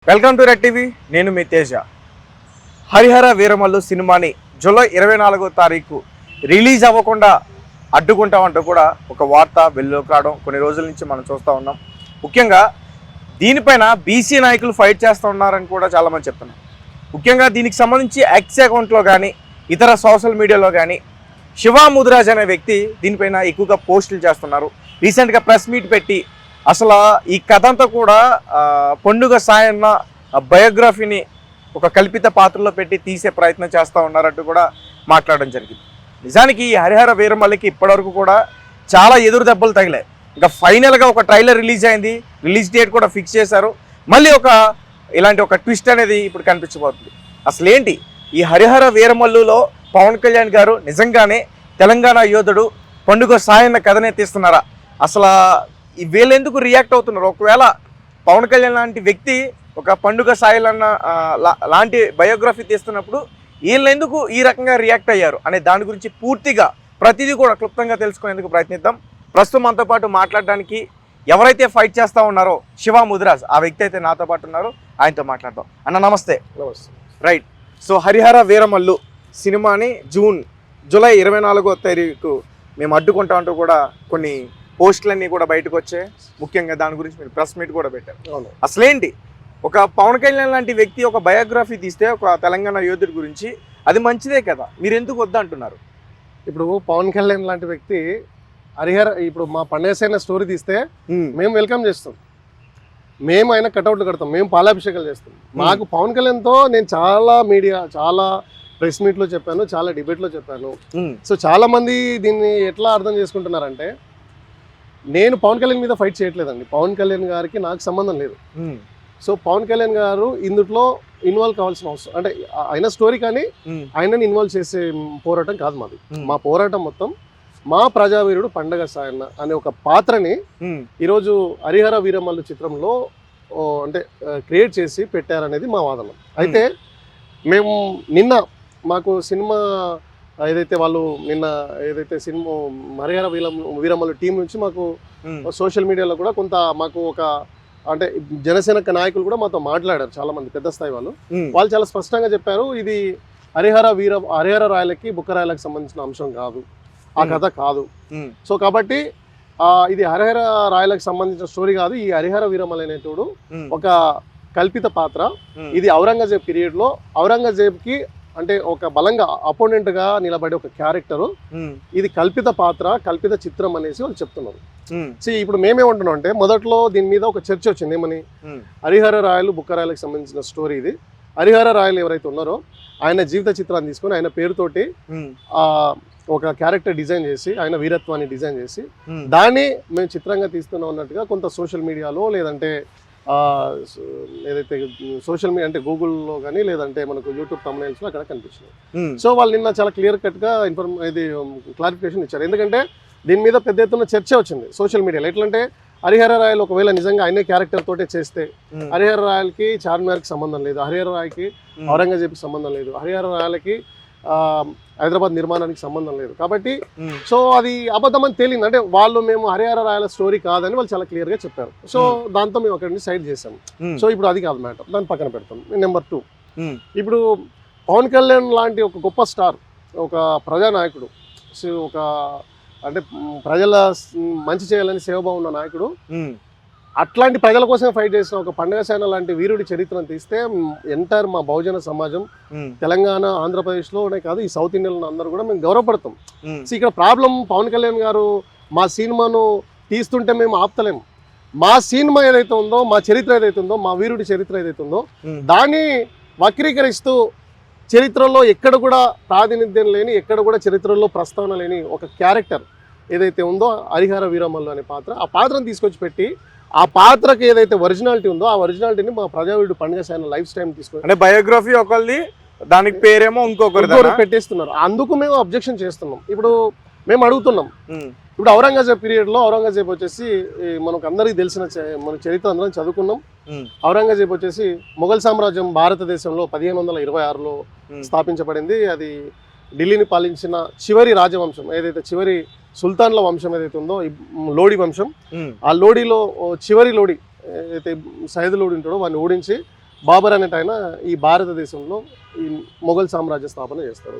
Welcome to red TV. నేను మీ తేజ. హరిహర వీరమల్లు సినిమాని July 24వ తారీఖు రిలీజ్ అవ్వకుండా అడ్డుకుంటామంటూ కూడా ఒక వార్త వెలుగులోకి రావడం కొన్ని రోజుల నుంచి మనం చూస్తూ ఉన్నాం. ముఖ్యంగా దీనిపైన బీసీ నాయకులు ఫైట్ చేస్తూ ఉన్నారని కూడా చాలామంది చెప్తున్నారు. ముఖ్యంగా దీనికి సంబంధించి ఎక్స్ అకౌంట్లో కానీ ఇతర సోషల్ మీడియాలో కానీ శివ ముదిరాజ్ అనే వ్యక్తి దీనిపైన ఎక్కువగా పోస్టులు చేస్తున్నారు. రీసెంట్గా ప్రెస్ మీట్ పెట్టి అసలు ఈ కథ అంతా కూడా పండుగ సాయన్న బయోగ్రఫీని ఒక కల్పిత పాత్రలో పెట్టి తీసే ప్రయత్నం చేస్తూ ఉన్నారంటూ కూడా మాట్లాడడం జరిగింది. నిజానికి ఈ హరిహర వీరమల్లికి ఇప్పటివరకు కూడా చాలా ఎదురు దెబ్బలు తగిలాయి. ఇంకా ఫైనల్గా ఒక ట్రైలర్ రిలీజ్ అయింది, రిలీజ్ డేట్ కూడా ఫిక్స్ చేశారు. మళ్ళీ ఇలాంటి ఒక ట్విస్ట్ అనేది ఇప్పుడు కనిపించబోతుంది. అసలు ఏంటి ఈ హరిహర వీరమల్లులో పవన్ కళ్యాణ్ గారు నిజంగానే తెలంగాణ యోధుడు పండుగ సాయన్న కథనే తీస్తున్నారా? అసలు వీళ్ళెందుకు రియాక్ట్ అవుతున్నారు? ఒకవేళ పవన్ కళ్యాణ్ లాంటి వ్యక్తి ఒక పండుగ సాయలన్న లాంటి బయోగ్రఫీ తీస్తున్నప్పుడు వీళ్ళెందుకు ఈ రకంగా రియాక్ట్ అయ్యారు అనే దాని గురించి పూర్తిగా ప్రతిదీ కూడా క్లుప్తంగా తెలుసుకునేందుకు ప్రయత్నిద్దాం. ప్రస్తుతం మనతో పాటు మాట్లాడడానికి ఎవరైతే ఫైట్ చేస్తూ ఉన్నారో శివ ముదిరాజ్, ఆ వ్యక్తి అయితే నాతో పాటు ఉన్నారు, ఆయనతో మాట్లాడదాం. అన్న నమస్తే. నమస్తే. రైట్. సో హరిహర వీరమల్లు సినిమాని జూలై 24వ తారీఖు మేము అడ్డుకుంటామంటూ కూడా కొన్ని పోస్టులన్నీ కూడా బయటకు వచ్చాయి. ముఖ్యంగా దాని గురించి మీరు ప్రెస్ మీట్ కూడా పెట్టారు. అసలేంటి ఒక పవన్ కళ్యాణ్ లాంటి వ్యక్తి ఒక బయోగ్రఫీ తీస్తే ఒక తెలంగాణ యోధుడి గురించి అది మంచిదే కదా, మీరు ఎందుకు వద్దంటున్నారు? ఇప్పుడు పవన్ కళ్యాణ్ లాంటి వ్యక్తి ఇప్పుడు మా పండగ స్టోరీ తీస్తే మేము వెల్కమ్ చేస్తాం, మేము ఆయన కటౌట్లు కడతాం, మేము పాలాభిషేకాలు చేస్తాం. మాకు పవన్ కళ్యాణ్తో నేను చాలా ప్రెస్ మీట్లో చెప్పాను, చాలా డిబేట్లో చెప్పాను. సో చాలా మంది దీన్ని ఎట్లా అర్థం చేసుకుంటున్నారంటే నేను పవన్ కళ్యాణ్ మీద ఫైట్ చేయట్లేదండి. పవన్ కళ్యాణ్ గారికి నాకు సంబంధం లేదు. సో పవన్ కళ్యాణ్ గారు ఇందులో ఇన్వాల్వ్ కావాల్సిన అవసరం, అంటే ఆయన స్టోరీ కానీ ఆయనని ఇన్వాల్వ్ చేసే పోరాటం కాదు మాది. మా పోరాటం మొత్తం మా ప్రజావీరుడు పండగ సాయన్న అనే ఒక పాత్రని ఈరోజు హరిహర వీరమల్లు చిత్రంలో అంటే క్రియేట్ చేసి పెట్టారనేది మా వాదన. అయితే మేము మాకు సినిమా ఏదైతే సినిమా హరిహర వీరమల్లు టీం నుంచి మాకు సోషల్ మీడియాలో కూడా కొంత మాకు అంటే జనసేన నాయకులు కూడా మాతో మాట్లాడారు, చాలా మంది పెద్ద స్థాయి వాళ్ళు చాలా స్పష్టంగా చెప్పారు, ఇది హరిహర రాయలకి బుక్కరాయలకు సంబంధించిన అంశం కాదు, ఆ కథ కాదు. సో కాబట్టి ఇది హరిహర రాయలకు సంబంధించిన స్టోరీ కాదు. ఈ హరిహర వీరమల్లు అనేటోడు ఒక కల్పిత పాత్ర. ఇది ఔరంగజేబ్ పీరియడ్ లో ఔరంగజేబ్కి అంటే ఒక బలంగా అపోనెంట్ గా నిలబడే ఒక క్యారెక్టరు. ఇది కల్పిత పాత్ర, కల్పిత చిత్రం అనేసి వాళ్ళు చెప్తున్నారు. ఇప్పుడు మేమేమంటున్నాం అంటే మొదట్లో దీని మీద ఒక చర్చ వచ్చింది. ఏమని? హరిహర రాయలు బుక్కరాయలకు సంబంధించిన స్టోరీ ఇది. హరిహర రాయలు ఎవరైతే ఉన్నారో ఆయన జీవిత చిత్రాన్ని తీసుకొని ఆయన పేరుతోటి ఒక క్యారెక్టర్ డిజైన్ చేసి ఆయన వీరత్వాన్ని డిజైన్ చేసి దాన్ని మేము చిత్రంగా తీస్తున్నాం అన్నట్టుగా కొంత సోషల్ మీడియాలో లేదంటే ఏదైతే సోషల్ మీడియా అంటే గూగుల్లో కానీ లేదంటే మనకు యూట్యూబ్ తమ్నైల్స్లో అక్కడ కనిపించినాయి. సో వాళ్ళు నిన్న చాలా క్లియర్ కట్గా క్లారిఫికేషన్ ఇచ్చారు. ఎందుకంటే దీని మీద పెద్ద ఎత్తున చర్చ వచ్చింది సోషల్ మీడియాలో. ఎట్లంటే హరిహర రాయలు ఒకవేళ నిజంగా ఆయనే క్యారెక్టర్ తోటే చేస్తే హరిహర రాయలకి చార్మినార్కి సంబంధం లేదు, హరిహర రాయకి ఔరంగజేబ్కి సంబంధం లేదు, హరిహర రాయలకి హైదరాబాద్ నిర్మాణానికి సంబంధం లేదు. కాబట్టి సో అది అబద్ధం అని తేలింది. అంటే మేము హరిహర రాయల స్టోరీ కాదని వాళ్ళు చాలా క్లియర్ గా చెప్పారు. సో దాంతో మేము అక్కడి నుంచి సైడ్ చేసాము. సో ఇప్పుడు అది కాదు మ్యాటర్, దాన్ని పక్కన పెడతాం. నెంబర్ 2, ఇప్పుడు పవన్ కళ్యాణ్ లాంటి ఒక గొప్ప స్టార్, ఒక ప్రజానాయకుడు, ఒక అంటే ప్రజల మంచి చేయాలని సేవభావం ఉన్న నాయకుడు, అట్లాంటి ప్రజల కోసం ఫైట్ చేసిన ఒక పండగ సేన లాంటి వీరుడి చరిత్రను తీస్తే ఎంటైర్ మా బహుజన సమాజం తెలంగాణ ఆంధ్రప్రదేశ్లోనే కాదు ఈ సౌత్ ఇండియాలో అందరూ కూడా మేము గౌరవపడతాం. సో ఇక్కడ ప్రాబ్లం పవన్ కళ్యాణ్ గారు మా సినిమాను తీస్తుంటే మేము ఆపుతలేము. మా సినిమా ఏదైతే ఉందో, మా చరిత్ర ఏదైతే ఉందో, మా వీరుడి చరిత్ర ఏదైతే ఉందో దాన్ని వక్రీకరిస్తూ చరిత్రలో ఎక్కడ కూడా ప్రాతినిధ్యం లేని, ఎక్కడ కూడా చరిత్రలో ప్రస్తావన లేని ఒక క్యారెక్టర్ ఏదైతే ఉందో హరిహర వీరమల్లు అనే పాత్ర, ఆ పాత్రను తీసుకొచ్చి పెట్టి ఆ పాత్రకి ఏదైతే ఒరిజినాలిటీ ఉందో ఆ ఒరిజినాలిటీని మా ప్రజావీరుడు పండుగ సాయన్న లైఫ్ స్టైల్ తీసుకొని అంటే బయోగ్రఫీ ఒకరిది, దానికి పేరేమో ఇంకొకరు పెట్టేస్తున్నారు. అందుకు మేము అబ్జెక్షన్ చేస్తున్నాం. ఇప్పుడు మేము అడుగుతున్నాం, ఇప్పుడు ఔరంగజేబ్ పీరియడ్ లో ఔరంగజేబ్ వచ్చేసి మనకు అందరికీ తెలిసిన మన చరిత్ర అందరం చదువుకున్నాం. ఔరంగజేబ్ వచ్చేసి మొఘల్ సామ్రాజ్యం భారతదేశంలో 1526లో స్థాపించబడింది. అది ఢిల్లీని పాలించిన చివరి రాజవంశం, ఏదైతే చివరి సుల్తాన్ల వంశం ఏదైతే ఉందో లోడి వంశం, ఆ లోడిలో చివరి లోడి అయితే సైద్ లోడి ఉంటాడో వాడిని ఓడించి బాబర్ అనేట ఆయన ఈ భారతదేశంలో ఈ మొఘల్ సామ్రాజ్య స్థాపన చేస్తాడు.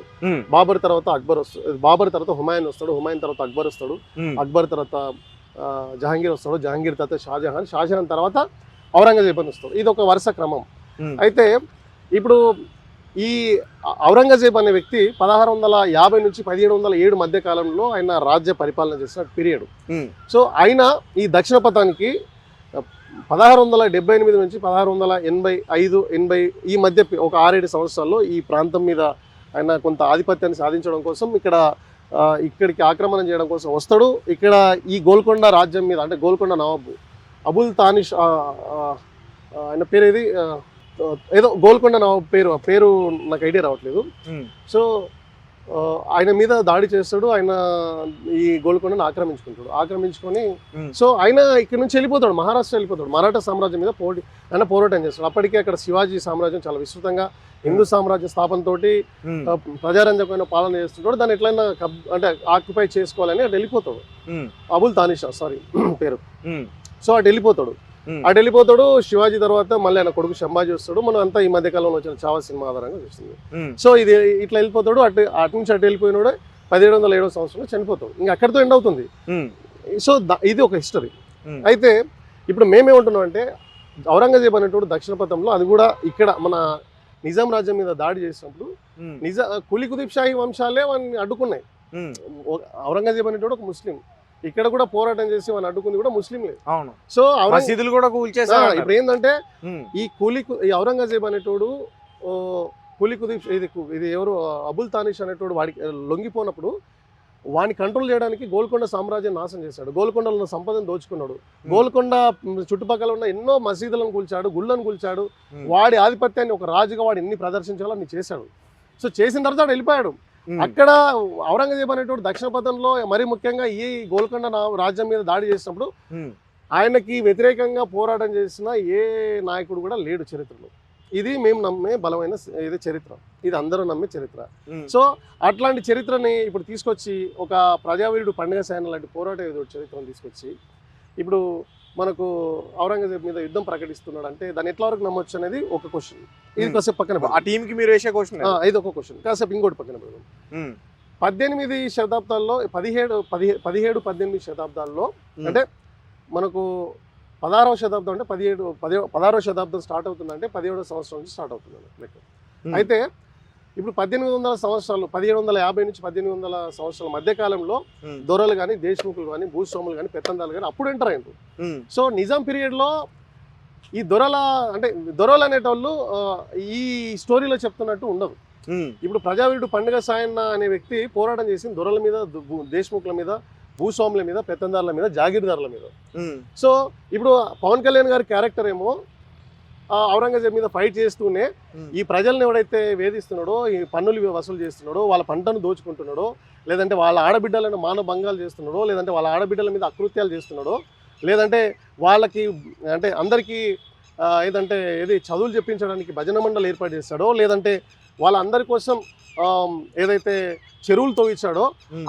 బాబర్ తర్వాత అక్బర్ వస్తాడు, బాబర్ తర్వాత హుమాయూన్ వస్తాడు, హుమాయూన్ తర్వాత అక్బర్ వస్తాడు, అక్బర్ తర్వాత జహాంగీర్ వస్తాడు, జహాంగీర్ తర్వాత షాజహాన్, షాజహాన్ తర్వాత ఔరంగజేబ్ అని వస్తాడు. ఇది ఒక వరుస క్రమం. అయితే ఇప్పుడు ఈ ఔరంగజేబ్ అనే వ్యక్తి 1650 నుంచి 1707 మధ్య కాలంలో ఆయన రాజ్య పరిపాలన చేసిన పీరియడ్. సో ఆయన ఈ దక్షిణ పథానికి 1678 నుంచి 1685-80 ఈ మధ్య ఒక 6-7 సంవత్సరాల్లో ఈ ప్రాంతం మీద ఆయన కొంత ఆధిపత్యాన్ని సాధించడం కోసం ఇక్కడికి ఆక్రమణ చేయడం కోసం వస్తాడు. ఇక్కడ ఈ గోల్కొండ రాజ్యం మీద అంటే గోల్కొండ నవాబు అబుల్ తానిష్ ఆయన పేరు ఏది ఏదో గోల్కొండ నవాబు పేరు నాకు ఐడియా రావట్లేదు. సో ఆయన మీద దాడి చేస్తాడు. ఆయన ఈ గోల్కొండను ఆక్రమించుకొని సో ఆయన ఇక్కడ నుంచి వెళ్ళిపోతాడు, మహారాష్ట్ర వెళ్ళిపోతాడు, మరాఠా సామ్రాజ్యం మీద ఆయన పోరాటం చేస్తాడు. అప్పటికే అక్కడ శివాజీ సామ్రాజ్యం చాలా విస్తృతంగా హిందూ సామ్రాజ్య స్థాపనతోటి ప్రజారంజకమైన పాలన చేస్తుంటాడు. దాన్ని ఎట్లయినా అంటే ఆక్యుపై చేసుకోవాలని అటు వెళ్ళిపోతాడు. అబుల్ తానిషా పేరు. సో అటు వెళ్ళిపోతాడు. శివాజీ తర్వాత మళ్ళీ ఆయన కొడుకు సంభాజీ వస్తాడు. మనం అంతా ఈ మధ్య కాలంలో వచ్చిన చావా సినిమా ఆధారంగా చూస్తుంది. సో ఇది ఇట్లా వెళ్ళిపోతాడు. అటు నుంచి అటు వెళ్ళిపోయినాడు. 1707 సంవత్సరంలో చనిపోతాడు. ఇంకా అక్కడితో ఎండ్ అవుతుంది. సో ఇది ఒక హిస్టరీ. అయితే ఇప్పుడు మేమేమంటున్నాం అంటే ఔరంగజేబ్ అనేటోడు దక్షిణ పథంలో, అది కూడా ఇక్కడ మన నిజాం రాజ్యం మీద దాడి చేసినప్పుడు కులీ కుతుబ్ షాహీ వంశాలే వాడిని అడ్డుకున్నాయి. ఔరంగజేబ్ అనేటోడు ఒక ముస్లిం, ఇక్కడ కూడా పోరాటం చేసి వాళ్ళు అడ్డుకుంది కూడా ముస్లింలే. అవును. సో మసీదులు కూడా కూల్చేసారు. ఇప్పుడు ఏంటంటే ఈ ఔరంగజేబ్ అనేటోడు కులీ కుతుబ్ ఇది ఎవరు అబుల్ తానిష్ అనేటోడు వాడికి లొంగిపోయినప్పుడు వాడిని కంట్రోల్ చేయడానికి గోల్కొండ సామ్రాజ్యం నాశనం చేశాడు. గోల్కొండలో ఉన్న సంపదను దోచుకున్నాడు. గోల్కొండ చుట్టుపక్కల ఉన్న ఎన్నో మసీదులను కూల్చాడు, గుళ్ళను కూల్చాడు. వాడి ఆధిపత్యాన్ని ఒక రాజుగా వాడు ఎన్ని ప్రదర్శించాలో అన్ని చేశాడు. సో చేసిన తర్వాత వాడు వెళ్ళిపోయాడు. అక్కడ ఔరంగజేబ్ అనేటువంటి దక్షిణ పథంలో మరీ ముఖ్యంగా ఈ గోల్కొండ రాజ్యం మీద దాడి చేసినప్పుడు ఆయనకి వ్యతిరేకంగా పోరాటం చేసిన ఏ నాయకుడు కూడా లేడు చరిత్రలో. ఇది మేము నమ్మే బలమైన ఇది చరిత్ర, ఇది అందరూ నమ్మే చరిత్ర. సో అట్లాంటి చరిత్రని ఇప్పుడు తీసుకొచ్చి ఒక ప్రజావీరుడు పండుగ సేన లాంటి పోరాట చరిత్రను తీసుకొచ్చి ఇప్పుడు మనకు ఔరంగజేబ్ మీద యుద్ధం ప్రకటిస్తున్నాడు అంటే దాన్ని ఎట్లా వరకు నమ్మొచ్చు అనేది ఒక క్వశ్చన్. ఇది కాసేపు పక్కన ఆ టీంకి మీరు వేసే క్వశ్చన్, ఇది ఒక క్వశ్చన్. కాసేపు ఇంకోటి పక్కన పెడదాం. 18 శతాబ్దాల్లో 17-18 శతాబ్దాల్లో అంటే మనకు 16వ శతాబ్దం అంటే 16వ శతాబ్దం స్టార్ట్ అవుతుందంటే 17వ సంవత్సరం నుంచి స్టార్ట్ అవుతుంది లెక్క. అయితే ఇప్పుడు 1800 సంవత్సరాలు 1750 నుంచి 1800 సంవత్సరాల మధ్య కాలంలో దొరలు కానీ, దేశముఖులు కానీ, భూస్వాములు కానీ, పెత్తందాలు కానీ అప్పుడు ఎంటర్ అయ్యారు. సో నిజాం పీరియడ్లో ఈ దొరలు అనేటోళ్ళు ఈ స్టోరీలో చెప్తున్నట్టు ఉండదు. ఇప్పుడు ప్రజావీరుడు పండుగ సాయన్న అనే వ్యక్తి పోరాటం చేసి దొరల మీద, దేశముఖుల మీద, భూస్వాముల మీద, పెత్తందారుల మీద, జాగీర్దారుల మీద. సో ఇప్పుడు పవన్ కళ్యాణ్ గారి క్యారెక్టర్ ఏమో ఔరంగజేబ్ మీద ఫైట్ చేస్తూనే ఈ ప్రజల్ని ఎవడైతే వేధిస్తున్నాడో, ఈ పన్నులు వసూలు చేస్తున్నాడో, వాళ్ళ పంటను దోచుకుంటున్నాడో, లేదంటే వాళ్ళ ఆడబిడ్డలను మానభంగాలు చేస్తున్నాడో, లేదంటే వాళ్ళ ఆడబిడ్డల మీద అకృత్యాలు చేస్తున్నాడో, లేదంటే వాళ్ళకి అంటే అందరికీ ఏదంటే చదువులు చెప్పించడానికి భజన మండలి ఏర్పాటు చేస్తాడో, లేదంటే వాళ్ళందరి కోసం ఏదైతే చెరువులు తవ్వించాడో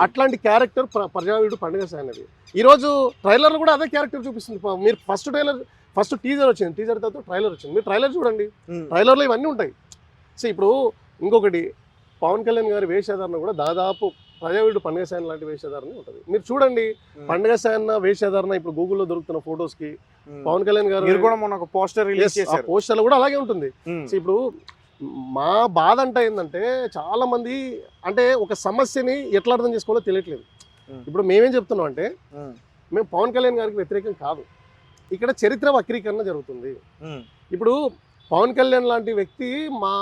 అట్లాంటి క్యారెక్టర్ ప్రజావీరుడు పండుగ సాయనది. ఈరోజు ట్రైలర్లో కూడా అదే క్యారెక్టర్ చూపిస్తుంది. మీరు ఫస్ట్ టీజర్ వచ్చింది, టీజర్ తర్వాత ట్రైలర్ వచ్చింది. మీరు ట్రైలర్ చూడండి, ట్రైలర్లో ఇవన్నీ ఉంటాయి. సో ఇప్పుడు ఇంకొకటి పవన్ కళ్యాణ్ గారి వేషధారణ కూడా దాదాపు ప్రజావీరుడు పండుగ సాయన లాంటి వేషధారణ ఉంటుంది. మీరు చూడండి పండుగ సాయన వేషధారణ ఇప్పుడు గూగుల్లో దొరుకుతున్న ఫొటోస్ కి పవన్ కళ్యాణ్ గారు పోస్టర్లో కూడా అలాగే ఉంటుంది. సో ఇప్పుడు మా బాధ అంటే ఏంటంటే చాలా మంది అంటే ఒక సమస్యని ఎట్లా అర్థం చేసుకోవాలో తెలియట్లేదు. ఇప్పుడు మేమేం చెప్తున్నాం అంటే మేము పవన్ కళ్యాణ్ గారికి వ్యతిరేకం కాదు, ఇక్కడ చరిత్ర వక్రీకరణ జరుగుతుంది. ఇప్పుడు పవన్ కళ్యాణ్ లాంటి వ్యక్తి మా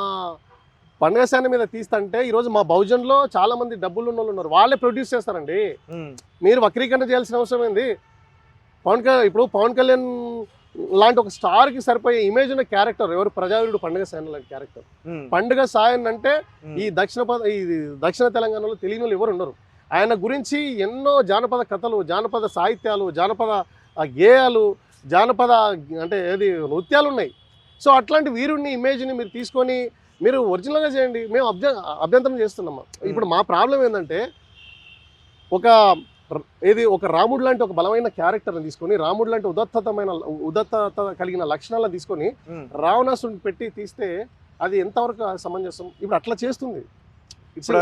పండుగ సేన మీద తీస్తుంటే ఈరోజు మా బహుజన్లో చాలా మంది డబ్బులు ఉన్న వాళ్ళు ఉన్నారు, వాళ్ళే ప్రొడ్యూస్ చేస్తారండి. మీరు వక్రీకరణ చేయాల్సిన అవసరం ఏంది? ఇప్పుడు పవన్ కళ్యాణ్ లాంటి ఒక స్టార్కి సరిపోయే ఇమేజ్ ఉన్న క్యారెక్టర్ ఎవరు? ప్రజావీరుడు పండుగ సాయన్ లాంటి క్యారెక్టర్. పండుగ సాయన్ అంటే ఈ దక్షిణ తెలంగాణలో తెలియని వాళ్ళు ఎవరు ఉండరు. ఆయన గురించి ఎన్నో జానపద కథలు, జానపద సాహిత్యాలు, జానపద గేయాలు, జానపద అంటే నృత్యాలు ఉన్నాయి. సో అట్లాంటి వీరుడిని ఇమేజ్ని మీరు తీసుకొని మీరు ఒరిజినల్గా చేయండి, మేము అభ్యంతరం చేస్తున్నామా. ఇప్పుడు మా ప్రాబ్లం ఏంటంటే ఒక ఏది ఒక రాముడు లాంటి ఒక బలమైన క్యారెక్టర్ని తీసుకొని, రాముడు లాంటి ఉదత్తత కలిగిన లక్షణాలను తీసుకొని రావణాసుడిని పెట్టి తీస్తే అది ఎంతవరకు సమంజసం? ఇప్పుడు అట్లా చేస్తుంది. ఇప్పుడు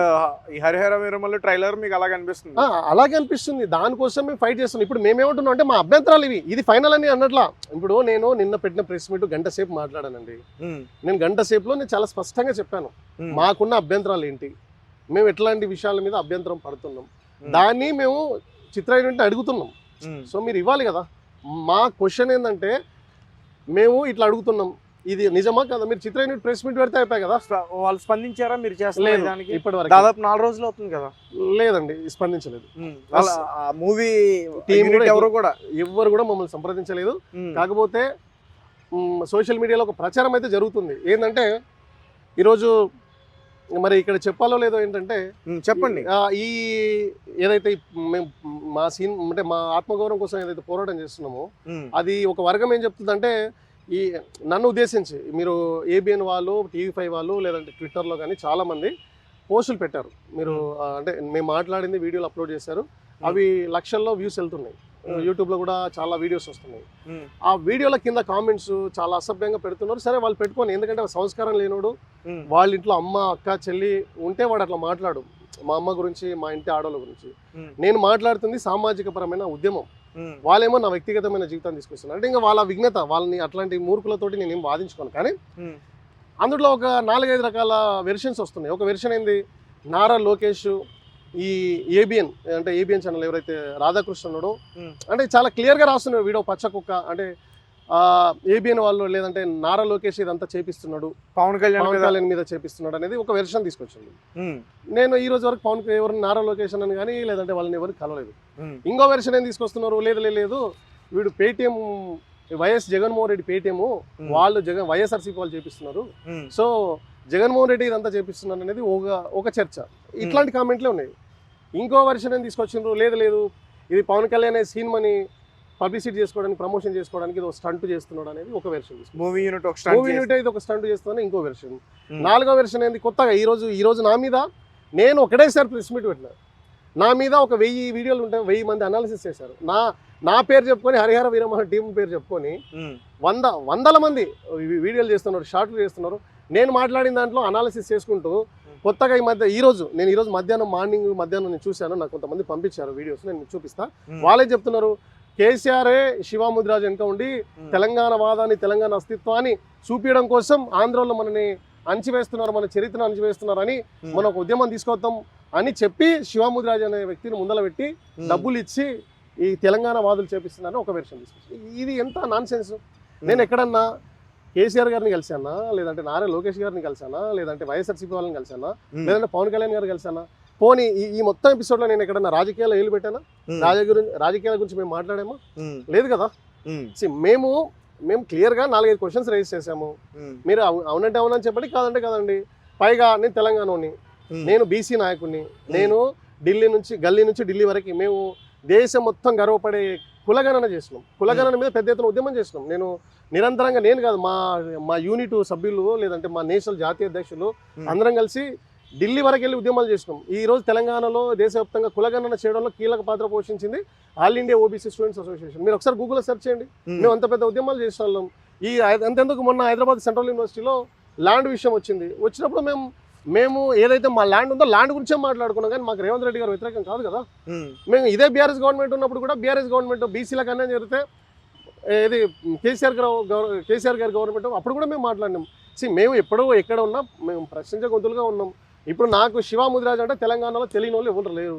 ఈ హరిహర వీరమల్లు ట్రైలర్ మీకు అలాగే అనిపిస్తుంది? అలాగే అనిపిస్తుంది. దానికోసం మేము ఫైట్ చేస్తున్నాం. ఇప్పుడు మేమేమంటున్నాం అంటే మా అభ్యంతరాలు ఇది ఫైనల్ అని అన్నట్లా. ఇప్పుడు నేను నిన్న పెట్టిన ప్రెస్ మీట్ గంట సేపు మాట్లాడానండి. నేను గంట సేపులో నేను చాలా స్పష్టంగా చెప్పాను మాకున్న అభ్యంతరాలు ఏంటి, మేము ఎట్లాంటి విషయాల మీద అభ్యంతరం పడుతున్నాం, దాన్ని మేము చిత్ర యూనిట్ని అడుగుతున్నాం. సో మీరు ఇవ్వాలి కదా. మా క్వశ్చన్ ఏంటంటే మేము ఇట్లా అడుగుతున్నాం, ఇది నిజమా కదా? మీరు చిత్ర యూనిట్ ప్రెస్ మీట్ పెడితే అయిపోయి కదా. వాళ్ళు స్పందించారా మీరు చేస్తారు దానికి? ఇప్పటివరకు దాదాపు 4 రోజులు అవుతుంది కదా. లేదండి, స్పందించలేదు. మూవీ టీం ఎవరు కూడా మమ్మల్ని సంప్రదించలేదు. కాకపోతే సోషల్ మీడియాలో ఒక ప్రచారం అయితే జరుగుతుంది. ఏంటంటే ఈరోజు మరి ఇక్కడ చెప్పాలో లేదో ఏంటంటే చెప్పండి. ఈ ఏదైతే మేము మా అంటే మా ఆత్మగౌరవం కోసం ఏదైతే పోరాటం చేస్తున్నామో అది ఒక వర్గం ఏం చెప్తుందంటే, ఈ నన్ను ఉద్దేశించి మీరు ఏబిఎన్ వాళ్ళు, TV5 వాళ్ళు, లేదంటే ట్విట్టర్లో కానీ చాలామంది పోస్టులు పెట్టారు. మీరు అంటే మేము మాట్లాడింది వీడియోలు అప్లోడ్ చేశారు, అవి లక్షల్లో వ్యూస్ వెళ్తున్నాయి. యూట్యూబ్లో కూడా చాలా వీడియోస్ వస్తున్నాయి. ఆ వీడియోల కింద కామెంట్స్ చాలా అసభ్యంగా పెడుతున్నారు. సరే వాళ్ళు పెట్టుకొని, ఎందుకంటే సంస్కారం లేనోడు, వాళ్ళ ఇంట్లో అమ్మ అక్క చెల్లి ఉంటే వాడు అట్లా మాట్లాడు. మా అమ్మ గురించి, మా ఇంటి ఆడవాళ్ళ గురించి నేను మాట్లాడుతుంది సామాజిక పరమైన ఉద్యమం. వాళ్ళేమో నా వ్యక్తిగతమైన జీవితాన్ని తీసుకొస్తున్నారు. అంటే ఇంకా వాళ్ళ విఘ్నత, వాళ్ళని అట్లాంటి మూర్ఖులతోటి నేనేం వాదించుకోను. కానీ అందులో ఒక 4-5 రకాల వెర్షన్స్ వస్తున్నాయి. ఒక వెర్షన్ ఏంది, నారా లోకేష్ ఈ ఏబిఎన్ అంటే ఏబిఎన్ ఛానల్ ఎవరైతే రాధాకృష్ణ ఉన్నాడో అంటే చాలా క్లియర్గా రాస్తున్నాడు వీడియో పచ్చ కుక్క అంటే ఏబిఎన్ వాళ్ళు, లేదంటే నారా లోకేష్ ఇదంతా చేపిస్తున్నాడు, పవన్ కళ్యాణ్ మీద చేపిస్తున్నాడు అనేది ఒక వెర్షన్ తీసుకొచ్చింది. నేను ఈ రోజు వరకు ఎవరిని నారా లోకేష్ అని కానీ లేదంటే వాళ్ళని ఎవరికి కలవలేదు. ఇంకో వెర్షన్ ఏం తీసుకొస్తున్నారు, లేదు వీడు Paytm YS Jaganmohan Reddy Paytm వాళ్ళు వైఎస్ఆర్సీపీ వాళ్ళు చేపిస్తున్నారు, సో జగన్మోహన్ రెడ్డి ఇదంతా చేపిస్తున్నారు అనేది ఒక చర్చ. ఇట్లాంటి కామెంట్లే ఉన్నాయి. ఇంకో వెర్షన్ ఏం తీసుకొచ్చిండ్రు, లేదు ఇది పవన్ కళ్యాణ్ సినిమాని పబ్లిసిటీ చేసుకోవడానికి, ప్రమోషన్ చేసుకోవడానికి ఇది ఒక స్టంట్ చేస్తున్నాడు అనేది ఒక వెర్షన్. మూవీ యూనిట్ ఇది ఒక స్టంట్ చేస్తుందని ఇంకో వెర్షన్. 4వ వెర్షన్ ఏంది, కొత్తగా ఈ రోజు నా మీద నేను ఒకటేసారి ప్రెస్ మీట్ పెట్టినా, నా మీద ఒక 1000 వీడియోలు ఉంటాయి, 1000 మంది అనాలిసిస్ చేశారు. నా పేరు చెప్పుకొని, హరిహర వీరమల్లు టీం పేరు చెప్పుకొని వందల మంది వీడియోలు చేస్తున్నారు, షార్ట్లు చేస్తున్నారు. నేను మాట్లాడిన దాంట్లో అనాలిసిస్ చేసుకుంటూ కొత్తగా ఈ రోజు మధ్యాహ్నం నేను చూశాను, నాకు కొంతమంది పంపించారు వీడియోస్, నేను చూపిస్తా. వాళ్ళే చెప్తున్నారు కేసీఆరే శివాముద్రాజ్ వెనుక ఉండి తెలంగాణ వాదాన్ని, తెలంగాణ అస్తిత్వాన్ని చూపించడం కోసం ఆంధ్రలో మనని అణచివేస్తున్నారు, మన చరిత్రను అణచివేస్తున్నారని మనం ఒక ఉద్యమం తీసుకొద్దాం అని చెప్పి శివాముద్రాజ్ అనే వ్యక్తిని ముందల పెట్టి డబ్బులు ఇచ్చి ఈ తెలంగాణ వాదులు చేపిస్తున్నారని ఒక వెర్షన్ తీసుకొచ్చి, ఇది ఎంత నాన్ సెన్స్. నేను ఎక్కడన్నా కేసీఆర్ గారిని కలిసానా, లేదంటే నారా లోకేష్ గారిని కలిసానా, లేదంటే వైఎస్ఆర్సీపీ వాళ్ళని కలిసానా, లేదంటే పవన్ కళ్యాణ్ గారు కలిసానా? పోనీ ఈ మొత్తం ఎపిసోడ్లో నేను ఎక్కడన్నా రాజకీయాల్లో ఏలు పెట్టానా? రాజకీయాల గురించి మేము మాట్లాడామా? లేదు కదా. మేము క్లియర్గా 4-5 క్వశ్చన్స్ రైజ్ చేసాము. మీరు అవునంటే అవునని చెప్పండి, కాదంటే కాదండి. పైగా నేను తెలంగాణని, నేను బీసీ నాయకుడిని, నేను గల్లీ నుంచి ఢిల్లీ వరకు మేము దేశం మొత్తం గర్వపడే కులగణన చేసినాం. కులగణన మీద పెద్ద ఎత్తున ఉద్యమం చేసినాం. నేను నిరంతరంగా, నేను కాదు, మా యూనిట్ సభ్యులు, లేదంటే మా నేషనల్ జాతీయ అధ్యక్షులు అందరం కలిసి ఢిల్లీ వరకు వెళ్ళి ఉద్యమాలు చేసినాం. ఈ రోజు తెలంగాణలో దేశవ్యాప్తంగా కులగణన చేయడంలో కీలక పాత్ర పోషించింది all India OBC students association. మీరు ఒకసారి గూగుల్లో సెర్చ్ చేయండి, మేము అంత పెద్ద ఉద్యమాలు చేసిన వాళ్ళం. అంతెందుకు మొన్న హైదరాబాద్ సెంట్రల్ యూనివర్సిటీలో ల్యాండ్ విషయం వచ్చినప్పుడు మేము ఏదైతే మా ల్యాండ్ ఉందో ల్యాండ్ గురించే మాట్లాడుకున్నాం, కానీ మాకు రేవంత్ రెడ్డి గారు వ్యతిరేకం కాదు కదా. మేము ఇదే బీఆర్ఎస్ గవర్నమెంట్ ఉన్నప్పుడు కూడా బీఆర్ఎస్ గవర్నమెంట్ బీసీలకు అన్యాయం జరిగితే ఏది కేసీఆర్ గారి గవర్నమెంట్ అప్పుడు కూడా మేము మాట్లాడినాం. మేము ఎక్కడ ఉన్నా మేము ప్రశ్నించే గొంతులుగా ఉన్నాం. ఇప్పుడు నాకు శివాముద్రాజ్ అంటే తెలంగాణలో తెలియని వాళ్ళు ఎవరు లేరు.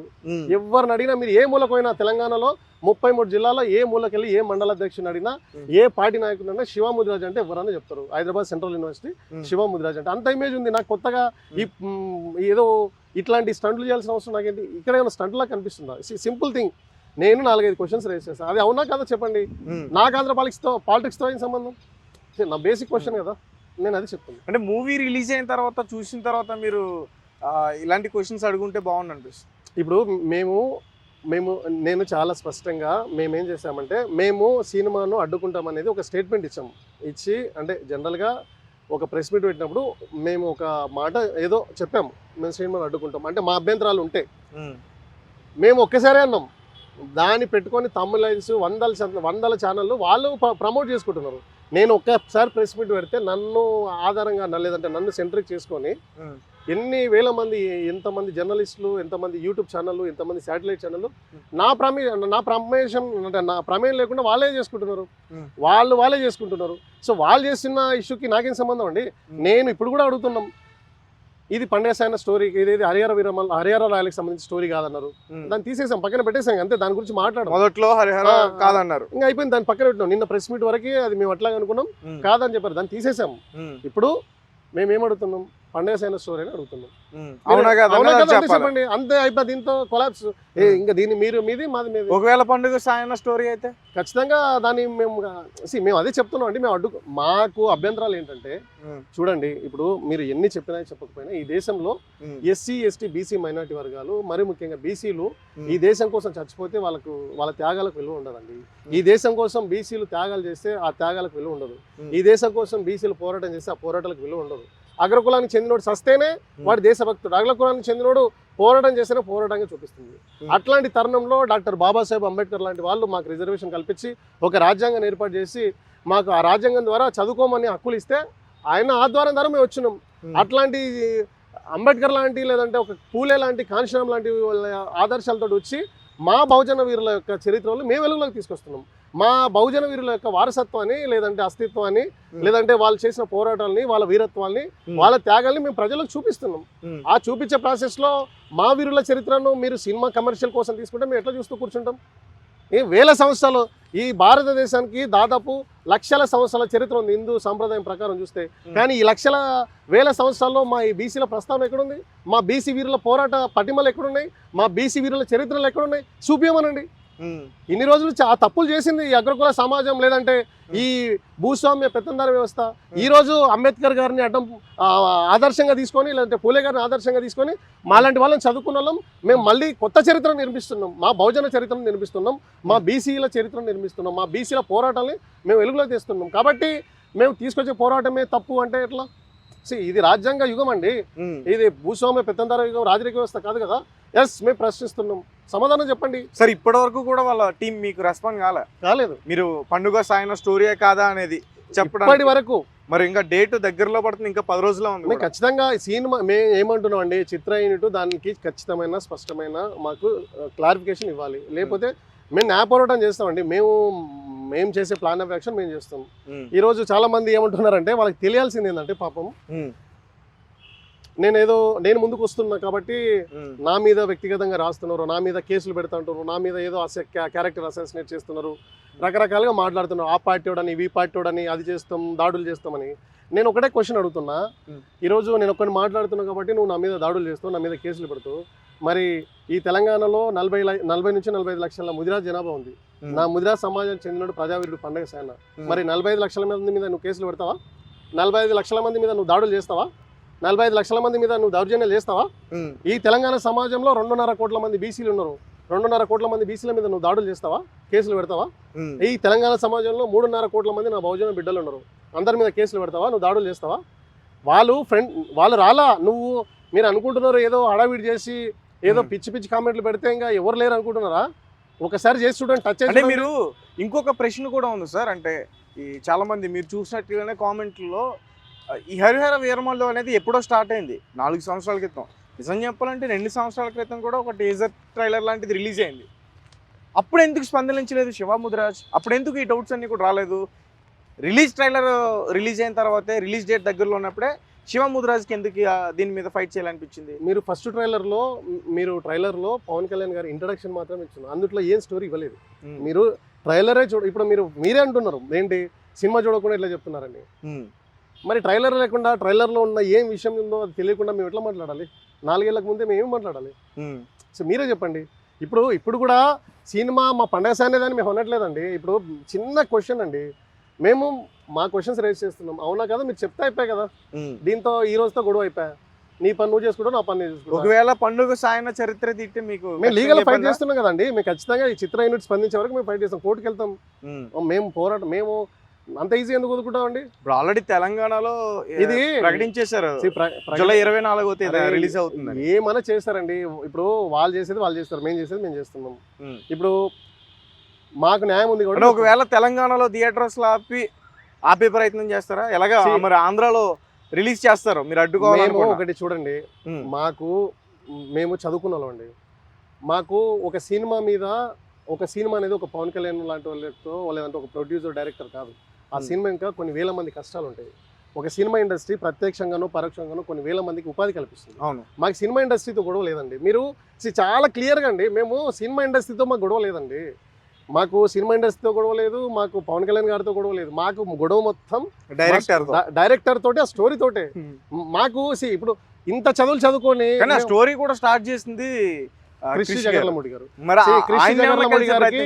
ఎవరిని అడిగినా, మీరు ఏ మూలకైనా తెలంగాణలో 33 జిల్లాలో ఏ మూలకెళ్ళి ఏ మండల అధ్యక్షుని అడిగినా, ఏ పార్టీ నాయకుడు అన్నా శివాముద్రాజ్ అంటే ఎవరన్నా చెప్తారు. హైదరాబాద్ సెంట్రల్ యూనివర్సిటీ శివాముద్రాజ్ అంటే అంత ఇమేజ్ ఉంది. నాకు కొత్తగా ఏదో ఇట్లాంటి స్టంట్లు చేయాల్సిన అవసరం నాకేంటి? ఇక్కడ ఏమైనా స్టంట్లా కనిపిస్తుందా? Simple thing. నేను 4-5 క్వశ్చన్స్ రేస్ చేస్తాను, అది అవునా కదా చెప్పండి. నాకు ఆంధ్ర పాలిటిక్స్తో ఏం సంబంధం? నా బేసిక్ క్వశ్చన్ కదా, నేను అది చెప్తాను. అంటే మూవీ రిలీజ్ అయిన తర్వాత, చూసిన తర్వాత మీరు ఇలాంటి క్వశ్చన్స్ అడుగుంటే బాగుంది అనిపిస్తుంది. ఇప్పుడు నేను చాలా స్పష్టంగా మేమేం చేసామంటే, మేము సినిమాను అడ్డుకుంటాం అనేది ఒక స్టేట్మెంట్ ఇచ్చి అంటే జనరల్గా ఒక ప్రెస్ మీట్ పెట్టినప్పుడు మేము ఒక మాట ఏదో చెప్పాము, మేము సినిమాను అడ్డుకుంటాం అంటే మా అభ్యంతరాలు ఉంటే మేము ఒక్కసారి అన్నాం. దాన్ని పెట్టుకొని తమ్ములైన్స్ వందల ఛానళ్ళు వాళ్ళు ప్రమోట్ చేసుకుంటున్నారు. నేను ఒక్కసారి ప్రెస్ మీట్ పెడితే నన్ను ఆధారంగా లేదంటే నన్ను సెంట్రిక్ చేసుకొని ఎన్ని వేల మంది, ఎంతమంది జర్నలిస్టులు, ఎంతమంది యూట్యూబ్ ఛానళ్ళు, ఎంతమంది శాటిలైట్ ఛానళ్ళు నా ప్రమేయం లేకుండా వాళ్ళే చేసుకుంటున్నారు. వాళ్ళే చేసుకుంటున్నారు. సో వాళ్ళు చేస్తున్న ఇష్యూకి నాకేం సంబంధం అండి? నేను ఇప్పుడు కూడా అడుగుతున్నాం, ఇది పండేసాయన స్టోరీ, ఇదేది హరిహర రాయలకు సంబంధించిన స్టోరీ కాదన్నారు. దాన్ని తీసేసాం, పక్కన పెట్టేసాం, అంతే. దాని గురించి మాట్లాడడం మొదట్లో హరిహర కాదన్నారు, ఇంకా అయిపోయింది. దాన్ని పక్కన పెట్టినాం. నిన్న ప్రెస్ మీట్ వరకు అది మేము అట్లాగే అనుకున్నాం, కాదని చెప్పారు, దాన్ని తీసేసాం. ఇప్పుడు మేము ఏమడుగుతున్నాం? పండేసాయన స్టోరీ అని అడుగుతున్నాం. చెప్పండి, అంతే అయిపోయి దీంతో కొలాప్స్. ఇంకా దీన్ని మీది మాది మీది. ఒకవేళ పండుగ సాయన స్టోరీ అయితే ఖచ్చితంగా దాన్ని మేము అదే చెప్తున్నాం అండి. మేము మాకు అభ్యంతరాలు ఏంటంటే, చూడండి, ఇప్పుడు మీరు ఎన్ని చెప్పినా చెప్పకపోయినా ఈ దేశంలో ఎస్సీ, ఎస్టీ, బీసీ మైనారిటీ వర్గాలు, మరి ముఖ్యంగా బీసీలు ఈ దేశం కోసం చచ్చిపోతే వాళ్ళ త్యాగాలకు విలువ ఉండదండి. ఈ దేశం కోసం బీసీలు త్యాగాలు చేస్తే ఆ త్యాగాలకు విలువ ఉండదు. ఈ దేశం కోసం బీసీలు పోరాటం చేస్తే ఆ పోరాటాలకు విలువ ఉండదు. అగ్రకులానికి చెందినోడు సస్తేనే వాడు దేశభక్తుడు, అగ్రకులానికి చెందినోడు పోరాటం చేస్తేనే పోరాటంగా చూపిస్తుంది. అట్లాంటి తరుణంలో డాక్టర్ బాబాసాహెబ్ అంబేద్కర్ లాంటి వాళ్ళు మాకు రిజర్వేషన్ కల్పించి ఒక రాజ్యాంగాన్ని ఏర్పాటు చేసి మాకు ఆ రాజ్యాంగం ద్వారా చదువుకోమని హక్కులు ఇస్తే ఆయన ఆధ్వర్యం ద్వారా మేము వచ్చినాం. అట్లాంటి అంబేద్కర్ లాంటి, లేదంటే ఒక పూలే లాంటి, కాంశీరామ్ లాంటి ఆదర్శాలతో వచ్చి మా బహుజన వీరుల యొక్క చరిత్రలు మేము వెలుగులోకి తీసుకొస్తున్నాం. మా బహుజన వీరుల యొక్క వారసత్వాన్ని, లేదంటే అస్తిత్వాన్ని, లేదంటే వాళ్ళు చేసిన పోరాటాలని, వాళ్ళ వీరత్వాన్ని, వాళ్ళ త్యాగాల్ని మేము ప్రజలకు చూపిస్తున్నాం. ఆ చూపించే ప్రాసెస్లో మా వీరుల చరిత్రను మీరు సినిమా కమర్షియల్ కోసం తీసుకుంటే మేము ఎట్లా చూస్తూ కూర్చుంటాం? వేల సంవత్సరాలు ఈ భారతదేశానికి దాదాపు లక్షల సంవత్సరాల చరిత్ర ఉంది హిందూ సాంప్రదాయం ప్రకారం చూస్తే. కానీ ఈ వేల సంవత్సరాల్లో మా ఈ బీసీల ప్రస్తావన ఎక్కడుంది? మా బీసీ వీరుల పోరాట పటిమలు ఎక్కడున్నాయి? మా బీసీ వీరుల చరిత్రలు ఎక్కడున్నాయి? చూపించమనండి. ఇన్ని రోజులు ఆ తప్పులు చేసింది ఈ అగ్రకుల సమాజం, లేదంటే ఈ భూస్వామ్య పెత్తందార వ్యవస్థ. ఈరోజు అంబేద్కర్ గారిని ఆదర్శంగా తీసుకొని, లేదంటే పూలే గారిని ఆదర్శంగా తీసుకొని మాలాంటి వాళ్ళని చదువుకున్న వాళ్ళం మేము మళ్ళీ కొత్త చరిత్రను నిర్మిస్తున్నాం. మా బహుజన చరిత్రను నిర్మిస్తున్నాం, మా బీసీల చరిత్రను నిర్మిస్తున్నాం, మా బీసీల పోరాటాన్ని మేము వెలుగులో తెస్తున్నాం. కాబట్టి మేము తీసుకొచ్చే పోరాటమే తప్పు అంటే ఎట్లా? ఇది రాజ్యాంగ యుగం అండి, ఇది భూస్వామ్య పెత్తందార యుగం, రాజకీయ వ్యవస్థ కాదు కదా. ఎస్, మేము ప్రశ్నిస్తున్నాం, సమాధానం చెప్పండి. సార్, ఇప్పటి వరకు కూడా వాళ్ళ టీం మీకు రెస్పాండ్ కాలేదు. మీరు పండుగ సాయన స్టోరీయే కాదా అనేది చెప్పడం వరకు. మరి ఇంకా డేట్ దగ్గరలో పడుతుంది, ఇంకా 10 రోజుల్లో ఉంది. మేము ఖచ్చితంగా సినిమా మేము ఏమంటున్నాం అండి, చిత్ర యూనిట్ దానికి ఖచ్చితమైన స్పష్టమైన మాకు క్లారిఫికేషన్ ఇవ్వాలి. లేకపోతే మేము న్యాయ పోరాటం చేస్తామండి. మేము చేసే ప్లాన్ ఆఫ్ యాక్షన్ మేము చేస్తాం. ఈ రోజు చాలా మంది ఏమంటున్నారంటే, వాళ్ళకి తెలియాల్సింది ఏంటంటే, పాపం నేను ముందుకు వస్తున్నా కాబట్టి నా మీద వ్యక్తిగతంగా రాస్తున్నారు, నా మీద కేసులు పెడుతుంటారు, నా మీద ఏదో క్యారెక్టర్ అసాసినేట్ చేస్తున్నారు, రకరకాలుగా మాట్లాడుతున్నారు. ఆ పార్టీ వాడని, ఈ పార్టీ వాడని, అది చేస్తాం, దాడులు చేస్తామని. నేను ఒకటే క్వశ్చన్ అడుగుతున్నా. ఈరోజు నేను ఒక్కరిని మాట్లాడుతున్నా కాబట్టి నువ్వు నా మీద దాడులు చేస్తావు, నా మీద కేసులు పెడతావు. మరి ఈ తెలంగాణలో 40 నుంచి 45 లక్షల ముదిరాజ్ జనాభా ఉంది. నా ముదిరాజ్ సమాజానికి చెందినడు ప్రజావీరుడు పండగ సాయన. మరి 45 లక్షల మంది మీద నువ్వు కేసులు పెడతావా? 45 లక్షల మంది మీద నువ్వు దాడులు చేస్తావా? 45 లక్షల మంది మీద నువ్వు దౌర్జన్యాలు చేస్తావా? ఈ తెలంగాణ సమాజంలో 2.5 కోట్ల మంది బీసీలు ఉన్నారు. 2.5 కోట్ల మంది బీసీల మీద నువ్వు దాడులు చేస్తావా? కేసులు పెడతావా? ఈ తెలంగాణ సమాజంలో 3.5 కోట్ల మంది నా బహుజన బిడ్డలు ఉన్నారు. అందరి మీద కేసులు పెడతావా? నువ్వు దాడులు చేస్తావా? వాళ్ళు రాలా. మీరు అనుకుంటున్నారు ఏదో హడావిడి చేసి ఏదో పిచ్చి కామెంట్లు పెడితే ఇంకా ఎవరు లేరు అనుకుంటున్నారా? ఒకసారి చేసి చూడండి, టచ్ అంటే మీరు. ఇంకొక ప్రశ్న కూడా ఉంది సార్, అంటే ఈ చాలా మంది మీరు చూసినట్టుగానే కామెంట్లో ఈ హరిహర వీరమల్లు అనేది ఎప్పుడో స్టార్ట్ అయింది, 4 సంవత్సరాల క్రితం. నిజం చెప్పాలంటే 2 సంవత్సరాల క్రితం కూడా ఒక టీజర్ ట్రైలర్ లాంటిది రిలీజ్ అయింది. అప్పుడు ఎందుకు స్పందించలేదు శివ ముదిరాజ్? అప్పుడు ఎందుకు ఈ డౌట్స్ అన్నీ కూడా రాలేదు? ట్రైలర్ రిలీజ్ అయిన తర్వాతే, రిలీజ్ డేట్ దగ్గరలో ఉన్నప్పుడే శివ ముదిరాజ్కి ఎందుకు దీని మీద ఫైట్ చేయాలనిపించింది? మీరు ఫస్ట్ ట్రైలర్లో పవన్ కళ్యాణ్ గారి ఇంట్రడక్షన్ మాత్రం ఇచ్చారు, అందులో ఏం స్టోరీ ఇవ్వలేదు. మీరు ట్రైలరే ఇప్పుడు మీరే అంటున్నారు ఏంటి సినిమా చూడకుండా ఇట్లా చెప్తున్నారండి. మరి ట్రైలర్ లేకుండా, ట్రైలర్లో ఉన్న ఏం విషయం ఉందో అది తెలియకుండా మేము ఎట్లా మాట్లాడాలి? 4 ఏళ్లకు ముందే మేము ఏం మాట్లాడాలి? సో మీరే చెప్పండి. ఇప్పుడు కూడా సినిమా మా పండగ సానేదాన్ని మేము అనట్లేదండి. ఇప్పుడు చిన్న క్వశ్చన్ అండి, మేము మా క్వశ్చన్స్ రేజ్ చేస్తున్నాం, అవునా కదా? మీరు చెప్తే అయిపోయాయి కదా. దీంతో ఈ రోజుతో గొడవ అయిపోయా. నీ పని నువ్వు చేసుకుంటావు, నా పని నేను చేసుకుంటా. ఒకవేళ పండుగ సాయన చరిత్ర తిట్టి మీకు మేము లీగల్ ఫైట్ చేస్తున్నాం కదండి. మేము ఖచ్చితంగా ఈ చిత్ర యూనిట్ స్పందించే వరకు మేము ఫైట్ చేస్తాం, కోర్టుకు వెళ్తాం. మేము అంత ఈజీ ఎందుకు వదులుకుంటామండి? ఇప్పుడు ఆల్రెడీ తెలంగాణలో ఇది ప్రకటించేశారు See, జూలై 24వ తేదీ అరే, రిలీజ్ అవుతుంది. ఏమన్నా చేస్తారండి. ఇప్పుడు వాళ్ళు చేసేది వాళ్ళు చేస్తారు, మేము చేసేది మేము చేస్తున్నాం. ఇప్పుడు మాకు న్యాయం ఉంది అంటే కూడా. ఒకవేళ తెలంగాణలో థియేటర్స్ లో ఆపే ప్రయత్నం చేస్తారా? ఎలాగా See, మరి ఆంధ్రాలో రిలీజ్ చేస్తారు, మీరు మేము అడ్డుకోవాలి. ఒకటి చూడండి, మేము చదువుకున్న వాళ్ళం అండి. మాకు ఒక సినిమా అనేది ఒక పవన్ కళ్యాణ్ లాంటి వాళ్ళతో లేదంటే ఒక ప్రొడ్యూసర్ డైరెక్టర్ కాదు. ఆ సినిమా ఇంకా కొన్ని వేల మంది కష్టాలు ఉంటాయి. ఒక సినిమా ఇండస్ట్రీ ప్రత్యక్షంగానో పరోక్షంగానో కొన్ని వేల మందికి ఉపాధి కల్పిస్తుంది. అవును, మాకు సినిమా ఇండస్ట్రీతో గొడవ లేదండి. మీరు చాలా క్లియర్గా అండి, మేము సినిమా ఇండస్ట్రీతో మాకు గొడవ లేదండి. మాకు సినిమా ఇండస్ట్రీతో గొడవ లేదు, మాకు పవన్ కళ్యాణ్ గారితో గొడవ లేదు. మాకు గొడవ మొత్తం డైరెక్టర్ తోటి, ఆ స్టోరీ తోటే. మాకు ఇప్పుడు ఇంత చదువుకొని స్టోరీ కూడా స్టార్ట్ చేసింది కృష్ణ జగన్మోహన్ గారు. మరి కృష్ణ జగన్మోహన్ గారికి